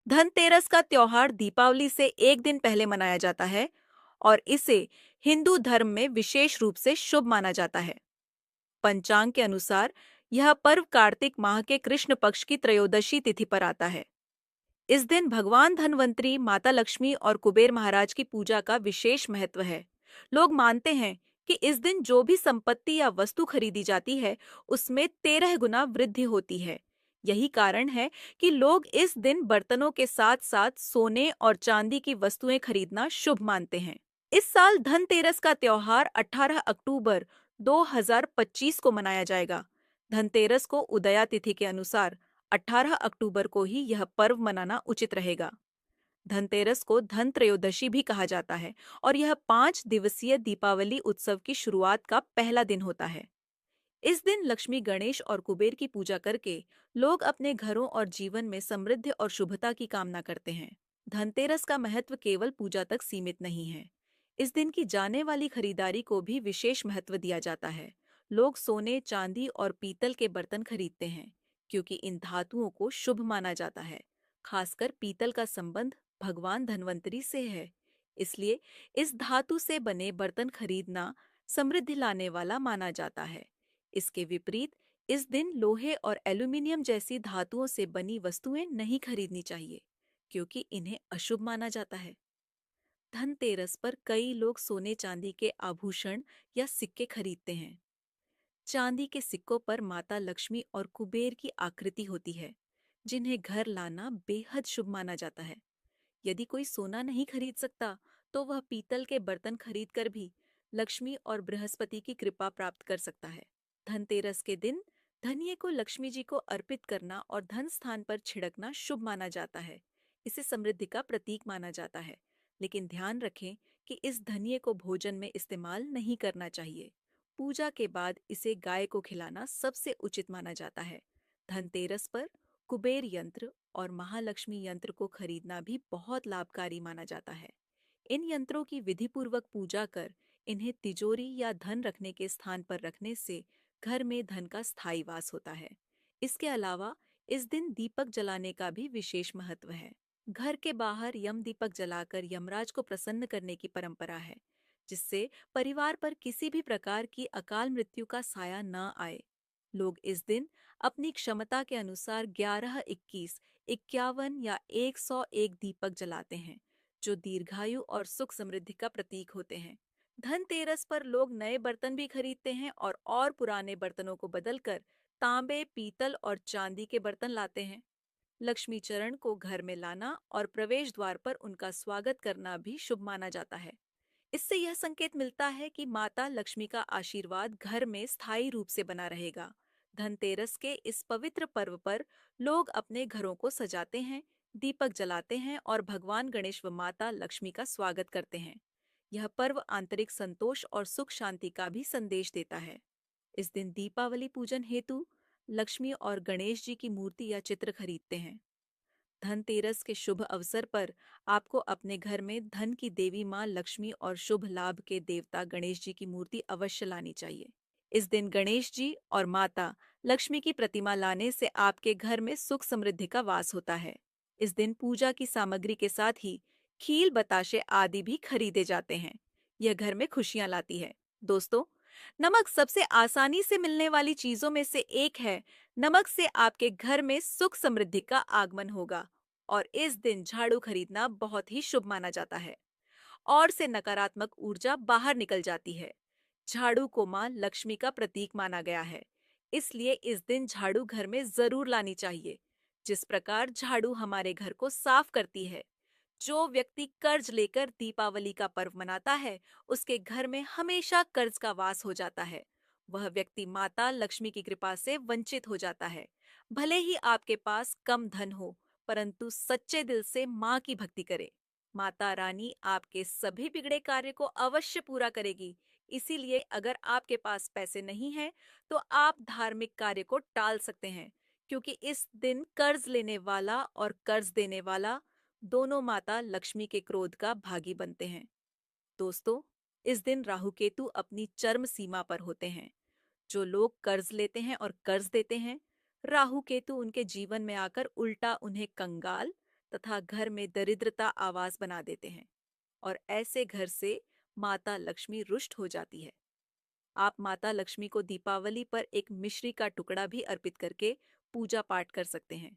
धनतेरस का त्योहार दीपावली से एक दिन पहले मनाया जाता है और इसे हिंदू धर्म में विशेष रूप से शुभ माना जाता है। पंचांग के अनुसार यह पर्व कार्तिक माह के कृष्ण पक्ष की त्रयोदशी तिथि पर आता है। इस दिन भगवान धनवंतरी, माता लक्ष्मी और कुबेर महाराज की पूजा का विशेष महत्व है। लोग मानते हैं कि इस दिन जो भी संपत्ति या वस्तु खरीदी जाती है, उसमें 13 गुना वृद्धि होती है। यही कारण है कि लोग इस दिन बर्तनों के साथ साथ सोने और चांदी की वस्तुएं खरीदना शुभ मानते हैं। इस साल धनतेरस का त्योहार 18 अक्टूबर 2025 को मनाया जाएगा। धनतेरस को उदया तिथि के अनुसार 18 अक्टूबर को ही यह पर्व मनाना उचित रहेगा। धनतेरस को धन त्रयोदशी भी कहा जाता है और यह 5 दिवसीय दीपावली उत्सव की शुरुआत का पहला दिन होता है। इस दिन लक्ष्मी, गणेश और कुबेर की पूजा करके लोग अपने घरों और जीवन में समृद्धि और शुभता की कामना करते हैं। धनतेरस का महत्व केवल पूजा तक सीमित नहीं है। इस दिन की जाने वाली खरीदारी को भी विशेष महत्व दिया जाता है। लोग सोने, चांदी और पीतल के बर्तन खरीदते हैं क्योंकि इन धातुओं को शुभ माना जाता है। खासकर पीतल का संबंध भगवान धनवंतरी से है, इसलिए इस धातु से बने बर्तन खरीदना समृद्धि लाने वाला माना जाता है। इसके विपरीत इस दिन लोहे और एल्यूमीनियम जैसी धातुओं से बनी वस्तुएं नहीं खरीदनी चाहिए क्योंकि इन्हें अशुभ माना जाता है। धनतेरस पर कई लोग सोने चांदी के आभूषण या सिक्के खरीदते हैं। चांदी के सिक्कों पर माता लक्ष्मी और कुबेर की आकृति होती है, जिन्हें घर लाना बेहद शुभ माना जाता है। यदि कोई सोना नहीं खरीद सकता, तो वह पीतल के बर्तन खरीदकर भी लक्ष्मी और बृहस्पति की कृपा प्राप्त कर सकता है। धनतेरस के दिन धनिये को लक्ष्मी जी को अर्पित करना और धन स्थान पर छिड़कना शुभ माना जाता है। इसे समृद्धि का प्रतीक माना जाता है। लेकिन ध्यान रखें कि इस धनिये को भोजन में इस्तेमाल नहीं करना चाहिए। पूजा के बाद इसे गाय को खिलाना सबसे उचित माना जाता है। धनतेरस पर कुबेर यंत्र और महालक्ष्मी यंत्र को खरीदना भी बहुत लाभकारी माना जाता है। इन यंत्रों की विधिपूर्वक पूजा कर इन्हें तिजोरी या धन रखने के स्थान पर रखने से घर में धन का स्थायी वास होता है। इसके अलावा इस दिन दीपक जलाने का भी विशेष महत्व है। घर के बाहर यम दीपक जलाकर यमराज को प्रसन्न करने की परंपरा है, जिससे परिवार पर किसी भी प्रकार की अकाल मृत्यु का साया न आए। लोग इस दिन अपनी क्षमता के अनुसार 11, 21, 51 या 101 दीपक जलाते हैं, जो दीर्घायु और सुख समृद्धि का प्रतीक होते हैं। धनतेरस पर लोग नए बर्तन भी खरीदते हैं और पुराने बर्तनों को बदलकर तांबे, पीतल और चांदी के बर्तन लाते हैं। लक्ष्मी चरण को घर में लाना और प्रवेश द्वार पर उनका स्वागत करना भी शुभ माना जाता है। इससे यह संकेत मिलता है कि माता लक्ष्मी का आशीर्वाद घर में स्थायी रूप से बना रहेगा। धनतेरस के इस पवित्र पर्व पर लोग अपने घरों को सजाते हैं, दीपक जलाते हैं और भगवान गणेश व माता लक्ष्मी का स्वागत करते हैं। यह पर्व आंतरिक संतोष और सुख शांति का भी संदेश देता है। इस दिन दीपावली पूजन हेतु लक्ष्मी और गणेश जी की मूर्ति या चित्र खरीदते हैं। धनतेरस के शुभ अवसर पर आपको अपने घर में धन की देवी माँ लक्ष्मी और शुभ लाभ के देवता गणेश जी की मूर्ति अवश्य लानी चाहिए। इस दिन गणेश जी और माता लक्ष्मी की प्रतिमा लाने से आपके घर में सुख समृद्धि का वास होता है। इस दिन पूजा की सामग्री के साथ ही खील, बताशे आदि भी खरीदे जाते हैं। यह घर में खुशियां लाती है। दोस्तों, नमक सबसे आसानी से मिलने वाली चीजों में से एक है। नमक से आपके घर में सुख समृद्धि का आगमन होगा और इस दिन झाड़ू खरीदना बहुत ही शुभ माना जाता है और से नकारात्मक ऊर्जा बाहर निकल जाती है। झाड़ू को मां लक्ष्मी का प्रतीक माना गया है, इसलिए इस दिन झाड़ू घर में जरूर लानी चाहिए। जिस प्रकार झाड़ू हमारे घर को साफ करती है, जो व्यक्ति कर्ज लेकर दीपावली का पर्व मनाता है, उसके घर में हमेशा कर्ज का वास हो जाता है। वह व्यक्ति माता लक्ष्मी की कृपा से वंचित हो जाता है। भले ही आपके पास कम धन हो, परंतु सच्चे दिल से माँ की भक्ति करें। माता रानी आपके सभी बिगड़े कार्य को अवश्य पूरा करेगी। इसीलिए अगर आपके पास पैसे नहीं हैं, तो आप धार्मिक कार्य को टाल सकते हैं, क्योंकि इस दिन कर्ज लेने वाला और कर्ज देने वाला दोनों माता लक्ष्मी के क्रोध का भागी बनते हैं। दोस्तों, इस दिन राहु केतु अपनी चरम सीमा पर होते हैं। जो लोग कर्ज लेते हैं और कर्ज देते हैं, राहु केतु उनके जीवन में आकर उल्टा उन्हें कंगाल, तथा घर में दरिद्रता आवास बना देते हैं और ऐसे घर से माता लक्ष्मी रुष्ट हो जाती है। आप माता लक्ष्मी को दीपावली पर एक मिश्री का टुकड़ा भी अर्पित करके पूजा पाठ कर सकते हैं।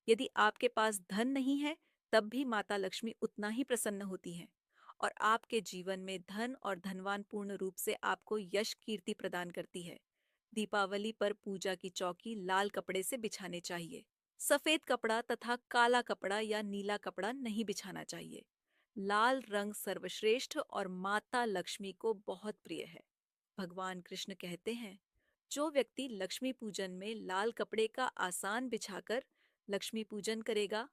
यदि आपके पास धन नहीं है, तब भी माता लक्ष्मी उतना ही प्रसन्न होती हैं और आपके जीवन में धन और धनवान पूर्ण रूप से आपको यश कीर्ति प्रदान करती है। दीपावली पर पूजा की चौकी लाल कपड़े से बिछाने चाहिए। सफेद कपड़ा तथा काला कपड़ा या नीला कपड़ा नहीं बिछाना चाहिए। लाल रंग सर्वश्रेष्ठ और माता लक्ष्मी को बहुत प्रिय है। भगवान कृष्ण कहते हैं, जो व्यक्ति लक्ष्मी पूजन में लाल कपड़े का आसान बिछाकर लक्ष्मी पूजन करेगा,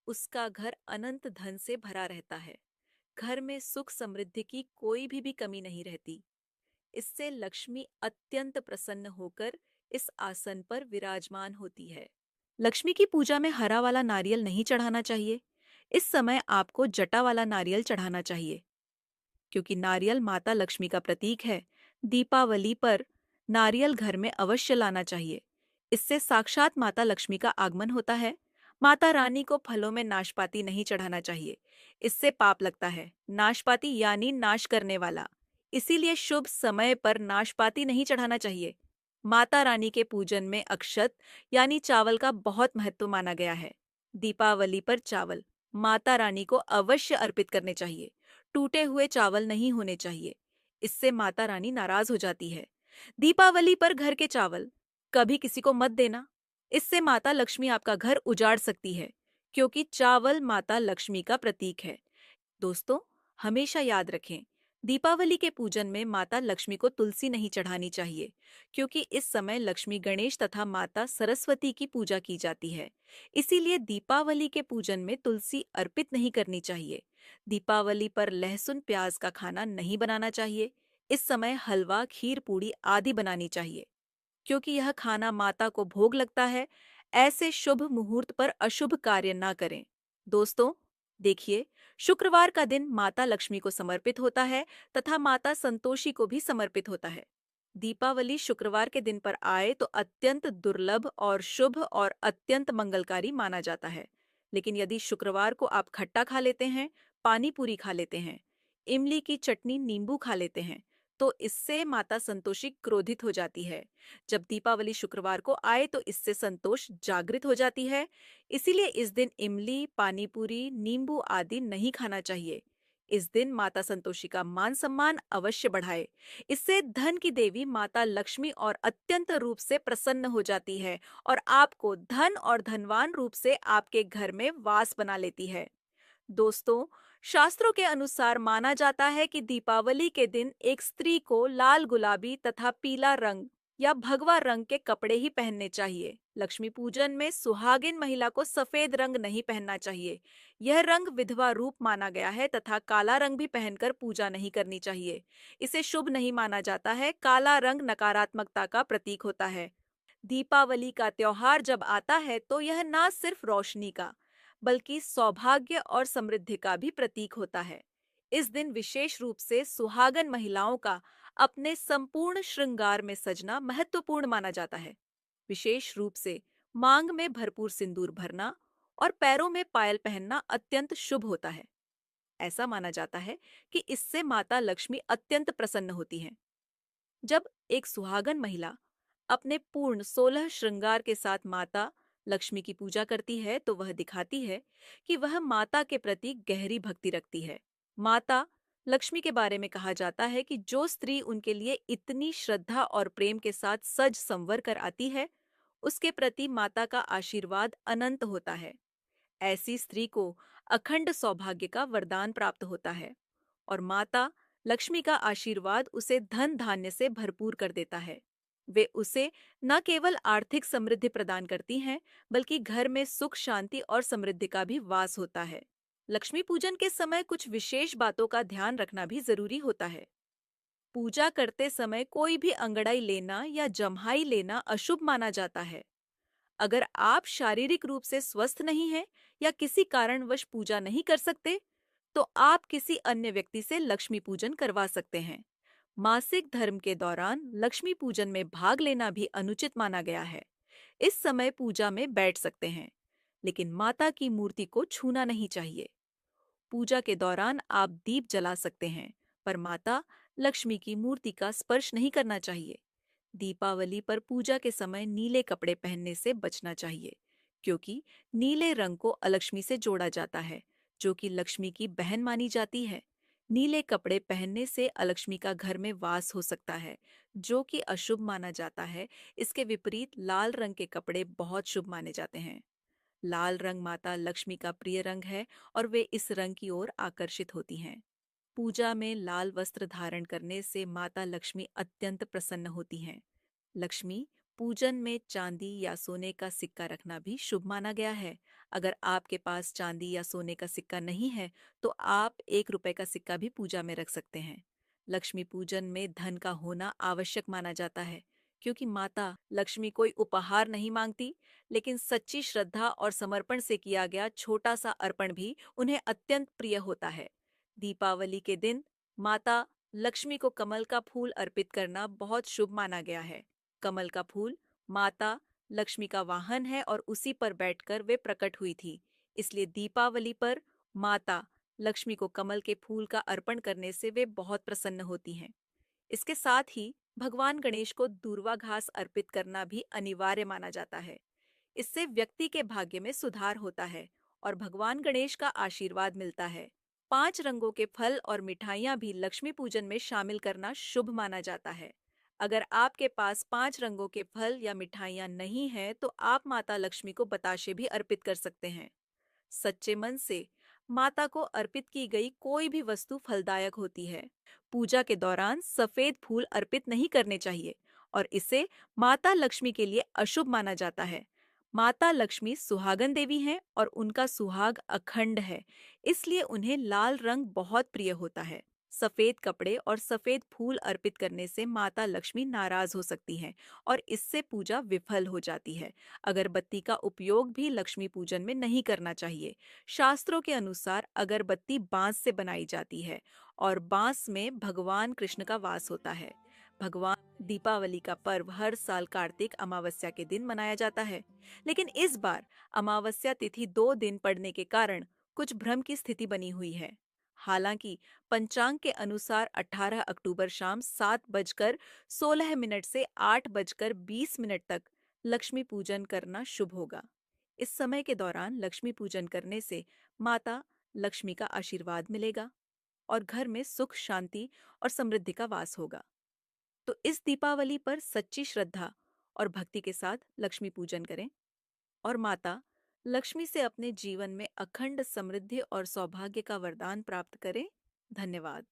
उसका घर अनंत धन से भरा रहता है। घर में सुख समृद्धि की कोई भी कमी नहीं रहती। इससे लक्ष्मी अत्यंत प्रसन्न होकर इस आसन पर विराजमान होती है। लक्ष्मी की पूजा में हरा वाला नारियल नहीं चढ़ाना चाहिए। इस समय आपको जटा वाला नारियल चढ़ाना चाहिए, क्योंकि नारियल माता लक्ष्मी का प्रतीक है। दीपावली पर नारियल घर में अवश्य लाना चाहिए। इससे साक्षात माता लक्ष्मी का आगमन होता है। माता रानी को फलों में नाशपाती नहीं चढ़ाना चाहिए। इससे पाप लगता है। नाशपाती यानी नाश करने वाला। इसीलिए शुभ समय पर नाशपाती नहीं चढ़ाना चाहिए। माता रानी के पूजन में अक्षत यानी चावल का बहुत महत्व माना गया है। दीपावली पर चावल माता रानी को अवश्य अर्पित करने चाहिए। टूटे हुए चावल नहीं होने चाहिए। इससे माता रानी नाराज हो जाती है। दीपावली पर घर के चावल कभी किसी को मत देना। इससे माता लक्ष्मी आपका घर उजाड़ सकती है, क्योंकि चावल माता लक्ष्मी का प्रतीक है। दोस्तों, हमेशा याद रखें, दीपावली के पूजन में माता लक्ष्मी को तुलसी नहीं चढ़ानी चाहिए, क्योंकि इस समय लक्ष्मी गणेश तथा माता सरस्वती की पूजा की जाती है। इसीलिए दीपावली के पूजन में तुलसी अर्पित नहीं करनी चाहिए। दीपावली पर लहसुन प्याज का खाना नहीं बनाना चाहिए। इस समय हलवा, खीर, पूड़ी आदि बनानी चाहिए, क्योंकि यह खाना माता को भोग लगता है। ऐसे शुभ मुहूर्त पर अशुभ कार्य ना करें। दोस्तों, देखिए, शुक्रवार का दिन माता लक्ष्मी को समर्पित होता है तथा माता संतोषी को भी समर्पित होता है। दीपावली शुक्रवार के दिन पर आए तो अत्यंत दुर्लभ और शुभ और अत्यंत मंगलकारी माना जाता है। लेकिन यदि शुक्रवार को आप खट्टा खा लेते हैं, पानी पूरी खा लेते हैं, इमली की चटनी, नींबू खा लेते हैं, तो इससे माता संतोषी क्रोधित हो जाती है। जब दीपावली शुक्रवार को आए तो इससे संतोष जागृत हो जाती है। इसीलिए इस दिन इमली, पानी पूरी, नींबू आदि नहीं खाना चाहिए। इस दिन माता संतोषी का मान सम्मान अवश्य बढ़ाए। इससे धन की देवी माता लक्ष्मी और अत्यंत रूप से प्रसन्न हो जाती है और आपको धन और धनवान रूप से आपके घर में वास बना लेती है। दोस्तों, शास्त्रों के अनुसार माना जाता है कि दीपावली के दिन एक स्त्री को लाल, गुलाबी तथा पीला रंग या भगवा रंग के कपड़े ही पहनने चाहिए। लक्ष्मी पूजन में सुहागिन महिला को सफेद रंग नहीं पहनना चाहिए। यह रंग विधवा रूप माना गया है तथा काला रंग भी पहनकर पूजा नहीं करनी चाहिए। इसे शुभ नहीं माना जाता है। काला रंग नकारात्मकता का प्रतीक होता है। दीपावली का त्योहार जब आता है तो यह न सिर्फ रोशनी का, बल्कि सौभाग्य और समृद्धि का भी प्रतीक होता है। इस दिन विशेष रूप से सुहागन महिलाओं का अपने संपूर्ण श्रृंगार में सजना महत्वपूर्ण माना जाता है। विशेष रूप से मांग में भरपूर सिंदूर भरना और पैरों में पायल पहनना अत्यंत शुभ होता है। ऐसा माना जाता है कि इससे माता लक्ष्मी अत्यंत प्रसन्न होती हैं। जब एक सुहागन महिला अपने पूर्ण 16 श्रृंगार के साथ माता लक्ष्मी की पूजा करती है तो वह दिखाती है कि वह माता के प्रति गहरी भक्ति रखती है। माता लक्ष्मी के बारे में कहा जाता है कि जो स्त्री उनके लिए इतनी श्रद्धा और प्रेम के साथ सज संवर कर आती है, उसके प्रति माता का आशीर्वाद अनंत होता है। ऐसी स्त्री को अखंड सौभाग्य का वरदान प्राप्त होता है और माता लक्ष्मी का आशीर्वाद उसे धन धान्य से भरपूर कर देता है। वे उसे न केवल आर्थिक समृद्धि प्रदान करती हैं, बल्कि घर में सुख, शांति और समृद्धि का भी वास होता है। लक्ष्मी पूजन के समय कुछ विशेष बातों का ध्यान रखना भी जरूरी होता है। पूजा करते समय कोई भी अंगड़ाई लेना या जम्हाई लेना अशुभ माना जाता है। अगर आप शारीरिक रूप से स्वस्थ नहीं हैं या किसी कारणवश पूजा नहीं कर सकते, तो आप किसी अन्य व्यक्ति से लक्ष्मी पूजन करवा सकते हैं। मासिक धर्म के दौरान लक्ष्मी पूजन में भाग लेना भी अनुचित माना गया है। इस समय पूजा में बैठ सकते हैं, लेकिन माता की मूर्ति को छूना नहीं चाहिए। पूजा के दौरान आप दीप जला सकते हैं, पर माता लक्ष्मी की मूर्ति का स्पर्श नहीं करना चाहिए। दीपावली पर पूजा के समय नीले कपड़े पहनने से बचना चाहिए, क्योंकि नीले रंग को अलक्ष्मी से जोड़ा जाता है, जो कि लक्ष्मी की बहन मानी जाती है। नीले कपड़े पहनने से अलक्ष्मी का घर में वास हो सकता है, जो कि अशुभ माना जाता है। इसके विपरीत लाल रंग के कपड़े बहुत शुभ माने जाते हैं। लाल रंग माता लक्ष्मी का प्रिय रंग है और वे इस रंग की ओर आकर्षित होती हैं। पूजा में लाल वस्त्र धारण करने से माता लक्ष्मी अत्यंत प्रसन्न होती हैं। लक्ष्मी पूजन में चांदी या सोने का सिक्का रखना भी शुभ माना गया है। अगर आपके पास चांदी या सोने का सिक्का नहीं है, तो आप 1 रुपए का सिक्का भी पूजा में रख सकते हैं। लक्ष्मी पूजन में धन का होना आवश्यक माना जाता है, क्योंकि माता लक्ष्मी कोई उपहार नहीं मांगती, लेकिन सच्ची श्रद्धा और समर्पण से किया गया छोटा सा अर्पण भी उन्हें अत्यंत प्रिय होता है। दीपावली के दिन माता लक्ष्मी को कमल का फूल अर्पित करना बहुत शुभ माना गया है। कमल का फूल माता लक्ष्मी का वाहन है और उसी पर बैठकर वे प्रकट हुई थी। इसलिए दीपावली पर माता लक्ष्मी को कमल के फूल का अर्पण करने से वे बहुत प्रसन्न होती हैं। इसके साथ ही भगवान गणेश को दूर्वा घास अर्पित करना भी अनिवार्य माना जाता है। इससे व्यक्ति के भाग्य में सुधार होता है और भगवान गणेश का आशीर्वाद मिलता है। 5 रंगों के फल और मिठाइयाँ भी लक्ष्मी पूजन में शामिल करना शुभ माना जाता है। अगर आपके पास 5 रंगों के फल या मिठाइयाँ नहीं हैं, तो आप माता लक्ष्मी को बताशे भी अर्पित कर सकते हैं। सच्चे मन से माता को अर्पित की गई कोई भी वस्तु फलदायक होती है। पूजा के दौरान सफेद फूल अर्पित नहीं करने चाहिए और इसे माता लक्ष्मी के लिए अशुभ माना जाता है। माता लक्ष्मी सुहागन देवी हैं और उनका सुहाग अखंड है, इसलिए उन्हें लाल रंग बहुत प्रिय होता है। सफेद कपड़े और सफेद फूल अर्पित करने से माता लक्ष्मी नाराज हो सकती हैं और इससे पूजा विफल हो जाती है। अगरबत्ती का उपयोग भी लक्ष्मी पूजन में नहीं करना चाहिए। शास्त्रों के अनुसार अगरबत्ती बांस से बनाई जाती है और बांस में भगवान कृष्ण का वास होता है। भगवान दीपावली का पर्व हर साल कार्तिक अमावस्या के दिन मनाया जाता है, लेकिन इस बार अमावस्या तिथि 2 दिन पड़ने के कारण कुछ भ्रम की स्थिति बनी हुई है। हालांकि पंचांग के अनुसार 18 अक्टूबर शाम 7:16 से 8:20 तक लक्ष्मी पूजन करना शुभ होगा। इस समय के दौरान लक्ष्मी पूजन करने से माता लक्ष्मी का आशीर्वाद मिलेगा और घर में सुख, शांति और समृद्धि का वास होगा। तो इस दीपावली पर सच्ची श्रद्धा और भक्ति के साथ लक्ष्मी पूजन करें और माता लक्ष्मी से अपने जीवन में अखंड समृद्धि और सौभाग्य का वरदान प्राप्त करें। धन्यवाद।